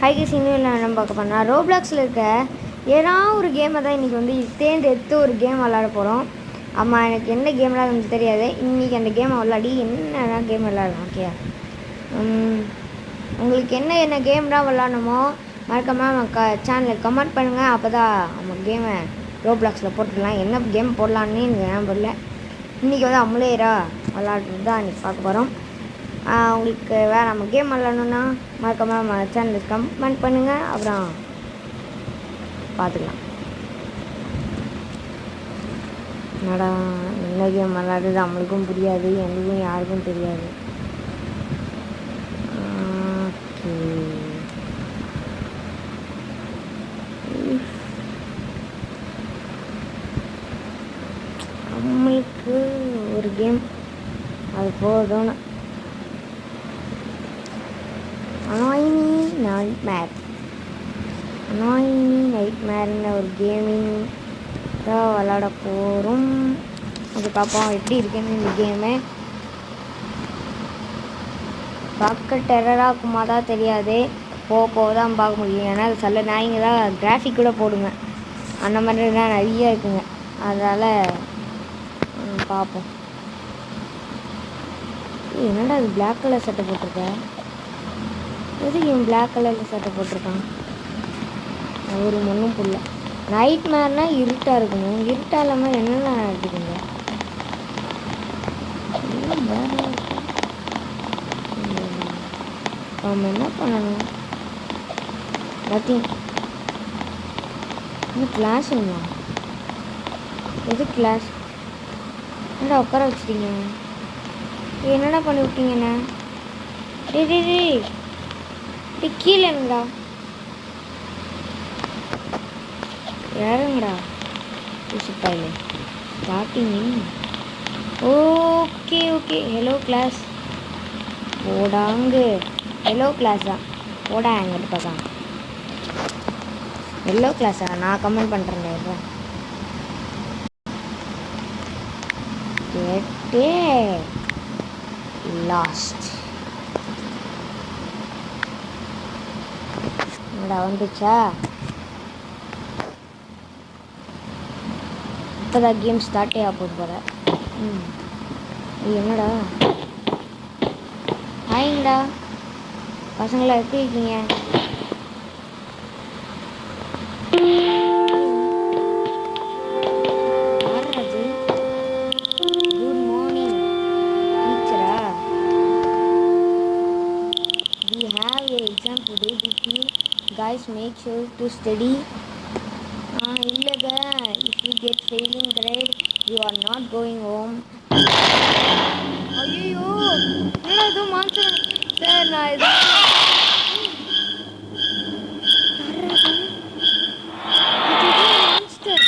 Haiku single நம்ம பார்க்க போனால் ரோப்ளாக்ஸில் இருக்க ஏதாவது ஒரு கேமை தான் இன்றைக்கி வந்து தேர்ந்தெடுத்து ஒரு கேம் விளாட போகிறோம். ஆமாம், எனக்கு என்ன கேம்லாம் கொஞ்சம் தெரியாது. இன்றைக்கி அந்த கேமை விளாடி என்னென்ன கேம் விளாடலாம். ஓகே, உங்களுக்கு என்ன கேம்லாம் விளாடணுமோ மறக்காமல் நம்ம சேனலுக்கு கமெண்ட் பண்ணுங்கள். அப்போ தான் நம்ம கேமை ரோப்ளாக்ஸில் போட்டுடலாம். என்ன கேம் போடலான்னு எனக்கு ஞாபகம் இல்லை. இன்றைக்கி வந்து அமுலேரா விளாட்றது தான் இன்றைக்கி பார்க்க போகிறோம். உங்களுக்கு வேறு நம்ம கேம் விளாடணுன்னா மறக்காமல் நம்ம சேனலுக்கு கமெண்ட் பண்ணுங்கள். அப்புறம் பார்த்துக்கலாம். என்னடா என்ன கேம் விளாடுறது நம்மளுக்கும் புரியாது, எனக்கும் யாருக்கும் தெரியாது. ஓகே, நம்மளுக்கு ஒரு கேம் அது போதும். அனாயினி நைட்மேர்னு ஒரு கேமிங் தான் விளாட போகிறோம். அது பார்ப்போம் எப்படி இருக்குன்னு. இந்த கேமு பார்க்க டெரராக இருக்குமா தான் தெரியாது, போக தான் பார்க்க முடியும். ஏன்னா அது சில நாய்ங்க தான் கிராஃபிக் கூட போடுங்க, அந்த மாதிரி தான் நிறைய இருக்குங்க. அதனால் பார்ப்போம். என்னடா அது பிளாக் கலர் சட்டை போட்டிருக்க? எதுக்கு இவன் பிளாக் கலரில் சட்டை போட்டிருக்கான்? ஒரு ஒன்றும் புரியல. நைட்மேர்னா இருட்டாக இருக்கணும், இருட்டாக இல்லாமல் என்னென்ன இருக்குதுங்க? நம்ம என்ன பண்ணணும்? நத்திங். இன்னும் கிளாஸ் ஒன்றா? எது கிளாஸ்? என்னடா உட்கார வச்சுட்டீங்க? என்னடா பண்ணி விட்டீங்கண்ணா? டே கீழே இருங்கடா, யாருங்கடா யூசுப்பாயில ஸ்டார்டிங். Okay, hello class. ஓடாங்கு ஹலோ கிளாஸா? ஓடா எங்கிட்ட பார்க்கலாம். ஹலோ கிளாஸா? நான் கமெண்ட் பண்ணுறேன். கேட்டே லாஸ்ட். என்னடா வந்துச்சா? இப்போதான் கேம் ஸ்டார்ட்டே ஆக போகுது போல. என்னடா ஆயிங்கடா பசங்களா, எப்படி இருக்கீங்க? குட் மார்னிங் டீச்சரா. We have a exam today. Did you guys make sure to study? இல்லைங்க, if you get failing grade you are not going home. ஐயோ என்னடா இது மான்ஸ்டர் சார்? நான் இது monster.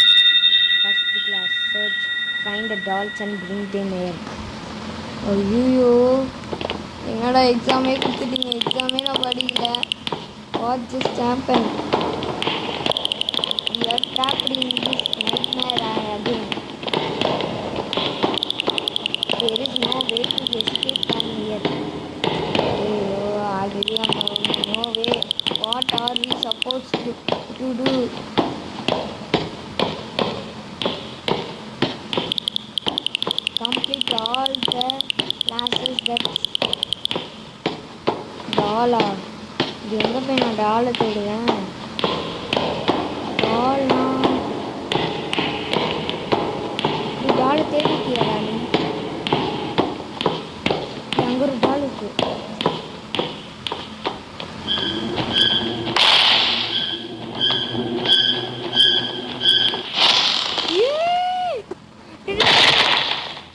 First class search find the dolls and bring them here. ஐயோ என்னடா எக்ஸாமே கொடுத்துட்டீங்க, எக்ஸாமே நான் படிக்கல. What just happen? We are trapped in this nightmare again. There is no way to escape from here. Oh, already no way. What are we supposed to do? Complete all the classes that dollar. இது எங்கே போய் நான் டாலை தேடுவேன்? டால் தேடிக்கியா? நீ அங்கே ஒரு டால் இருக்கு.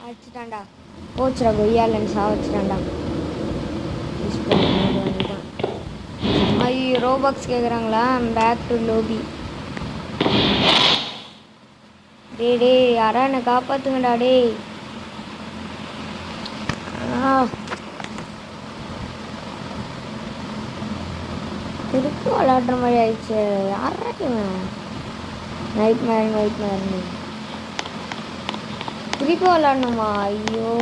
அடிச்சுட்டான்டா, போச்சுடா கொய்யாலன்னு சாவச்சிட்டான்டா. ஐயோ ரோபாக்ஸ் கேட்குறாங்களா? Back to lobby. டே யாரா என்னை காப்பாற்றுங்கடா. டே திருப்பி விளாடுற மாதிரி ஆயிடுச்சு. யாரா இவன்? நைட்மேர்னு திருப்பி விளாடணுமா? ஐயோ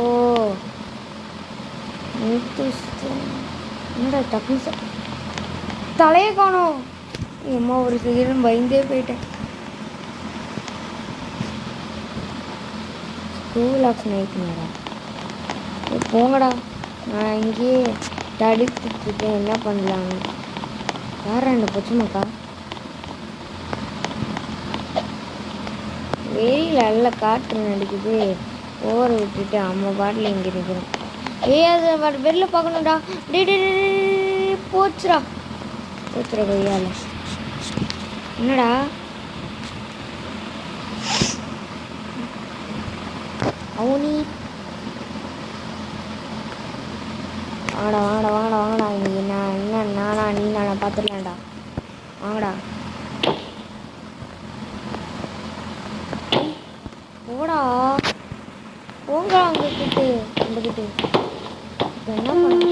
என்னடா டக்குனு தலையே காணோம். அம்மா ஒரு செகண்ட் பயந்தே போயிட்டேன். ஸ்கூலாக்ஸ் நைட்டுனாரா? போங்கடா, நான் இங்கேயே தடுத்துட்டு என்ன பண்ணலான்னு. யாரா இந்த பொச்சுமாக்கா? வெயில் நல்ல காற்று நடிக்குது. ஓர விட்டுட்டு அம்மா பாட்டில் இங்கே இருக்கிறேன். அது வெளில பார்க்கணும்டா. போச்சுடா போச்சுடா கொய்யால. என்னடா அவனி? வாங்கடா வாங்கடா வாங்கடா வாங்கடா. இன்னைக்கு நான் என்ன நானா நீ நானா பார்த்துடலாம்டா. வாங்கடா போடா போங்க அங்கக்கிட்டு அங்கக்கிட்டு. இப்போ என்ன பண்ண?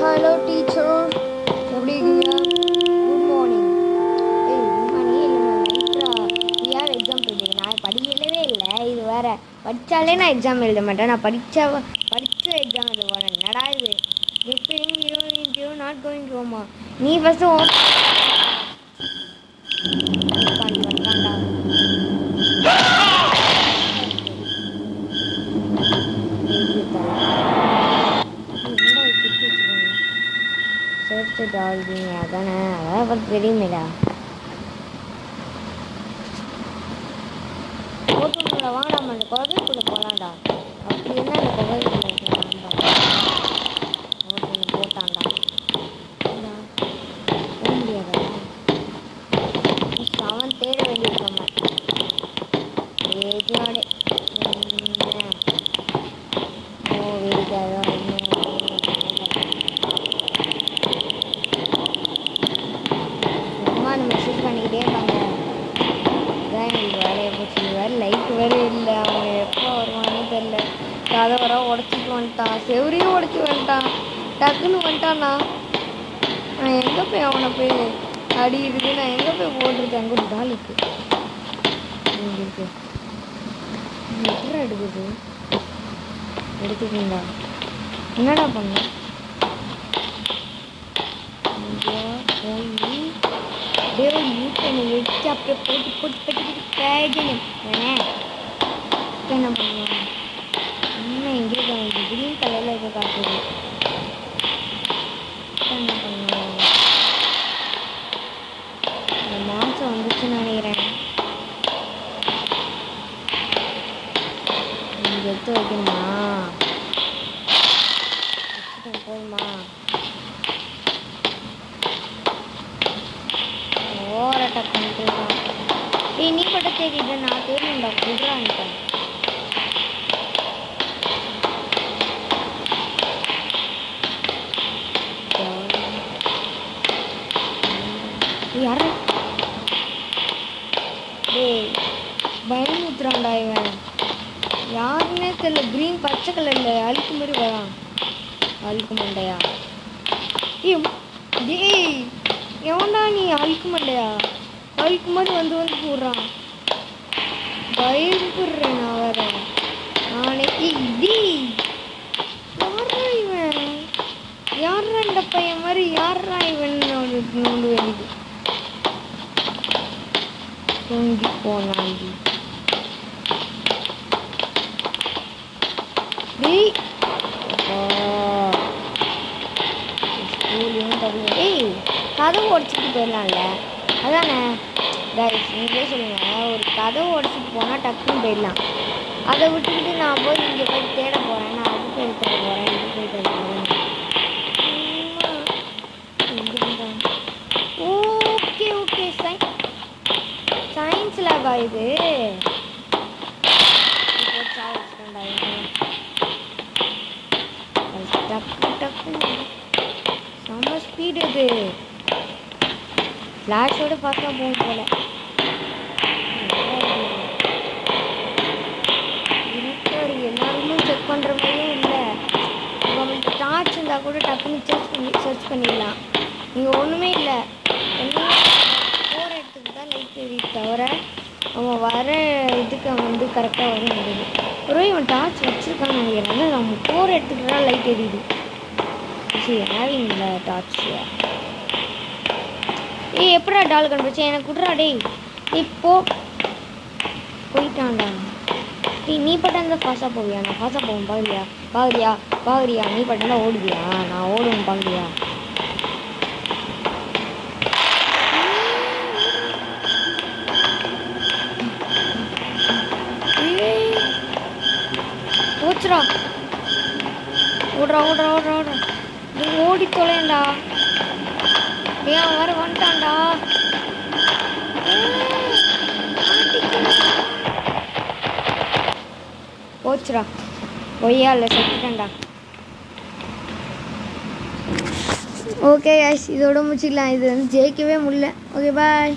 ஹலோ டீச்சர், எப்படி இருக்கீங்க? Good morning. ஏய் குட் மார்னிங் இல்லைண்ணா, நைட்ரா. ஏன் எக்ஸாம் போயிட்டு நான் படிக்கவே இல்லை. இது வேறு படித்தாலே நான் எக்ஸாம் எழுத மாட்டேன். நான் படித்த எக்ஸாம் எழுத போகிறேன். என்னடா இது? ரிப்பேரிங் நாட் கோயிங் ரோமா. நீ ஃபஸ்ட்டு வந்துட்டான்டா. சேர்த்து டால்பிங்க அதானே? அதான் பார்த்து தெரியுமேடா. போட்டுங்களா? வாங்கடாமா, அந்த குகைக்குள்ளே போகலாம்டா. அப்படி என்ன அந்த குகைக்குள்ளே போட்டான்டா. போக முடியாதா? அவன் தேட வேண்டியிருக்காம ஏஜாடே சும்மா மெசேஜ் பண்ணிக்கிட்டே இருக்காங்க. அதான் எனக்கு வேலையை போச்சு. வேறு லைட் வேறு இல்லை. அவன் எப்போ வருவானே தெரில. கதை வர உடச்சிட்டு வந்துட்டான். செவரையும் உடச்சி வந்துட்டான். டக்குன்னு வந்துட்டான்னா நான் எங்கே போய் அவனை போய் அடி இருக்குது? நான் எங்கே போய் போட்டுருக்கேன்? அங்கே ஒரு டால் இருக்குது. இருக்கு எப்படி எடுக்குது? எடுத்துக்கிங்களா? என்னடா பண்ண? போய் யூட்டனை எடுத்து அப்படியே போட்டு போட்டு போட்டு பேஜணும். என்ன பண்ணுவாங்க? இன்னும் எங்கே கிரீன் கலரில் இருக்க காட்டுது. என்ன பண்ணுவாங்க? மாசம் வந்துச்சுன்னு நினைக்கிறேன். இங்கே எடுத்து வைக்கணுமா? போதுமா? ஓரட்டை பண்ணிட்டு ஏய் நீ பட்ட தேடிட்டு நான் தேடிண்டா குடுறான்ட்டேன். யாரு? டேய் பயமுத்துறான்டா இவன். யாருன்னே தெரியல. க்ரீன் பச்சை கலரில் அழுக்கு மாதிரி வரான். அழுக்கு மண்டையா? டேய் எவன்டா நீ? அழுக்கு மண்டையா? அழுக்கு மாதிரி வந்து போடுறான். பயப்படுறேன் நான் வேற. நானே இது யாரா இவன்? யாரா இந்த பையன் மாதிரி? யாரா இவன்? நோண்டு வேண்டியது தொங்கி போனாண்டி. டேய் ஸ்கூலையும் தருங்க. ஏய் கதவு உடச்சிட்டு போயிடலாம்ல? அதானே கைஸ், நீங்களே சொல்லுங்கள். ஒரு கதவு உடச்சிட்டு போனால் டக்குன்னு போயிடலாம். அதை விட்டுக்கிட்டு நான் போய் இங்கே போய் தேட போகிறேன். நான் அது போய் எடுத்துகிட்டு போகிறேன். இது போய் தேட போகிறேன். ஓகே ஓகே சயின்ஸ் லேபா இது? டக்கு டக்கு செம்ம ஸ்பீடு இது. ஃப்ளாஷோடு பார்த்தா போகும் போல. எல்லாருமே செக் பண்ணுற மாதிரியும் இல்லை. உங்களுக்கு டார்ச் இருந்தால் கூட டக்குன்னு சர்ச் பண்ணிடலாம். இங்கே ஒன்றுமே இல்லை. எல்லாம் போகிற இடத்துக்கு தான் லைட் தெரியுது தவிர அவன் வர இதுக்கு அவன் வந்து கரெக்டாக வர முடியுது. ஒரே இவன் டார்ச் வச்சுருக்கான்னு நினைக்கிறேன். நம்ம போகிற இடத்துக்கு தான் லைட் எரியுது. Having the torch. ஏய் எப்படா டால் கண்டுபிடிச்சேன் எனக்கு விட்றா டேய். இப்போ போயிட்டான்டா. டேய் நீ பட்டம் தான் ஃபாஸ்ட்டாக போவியா? நான் ஃபாஸ்ட்டாக போவேன் பாக்குறியா நீ பட்டம் தான் ஓடுவியா? நான் ஓடுவேன் பாக்குறியா? ஓச்சுரா ஓடுறா நீ ஓடி தொலைண்டா. ஏன் வர வந்துட்டான்டா. போச்சுரா பொய்யா இல்லை செத்துட்டேன்டா. ஓகே கைஸ் இதோட முடிச்சிக்கலாம். இது வந்து ஜெயிக்கவே முடியல. Okay bye.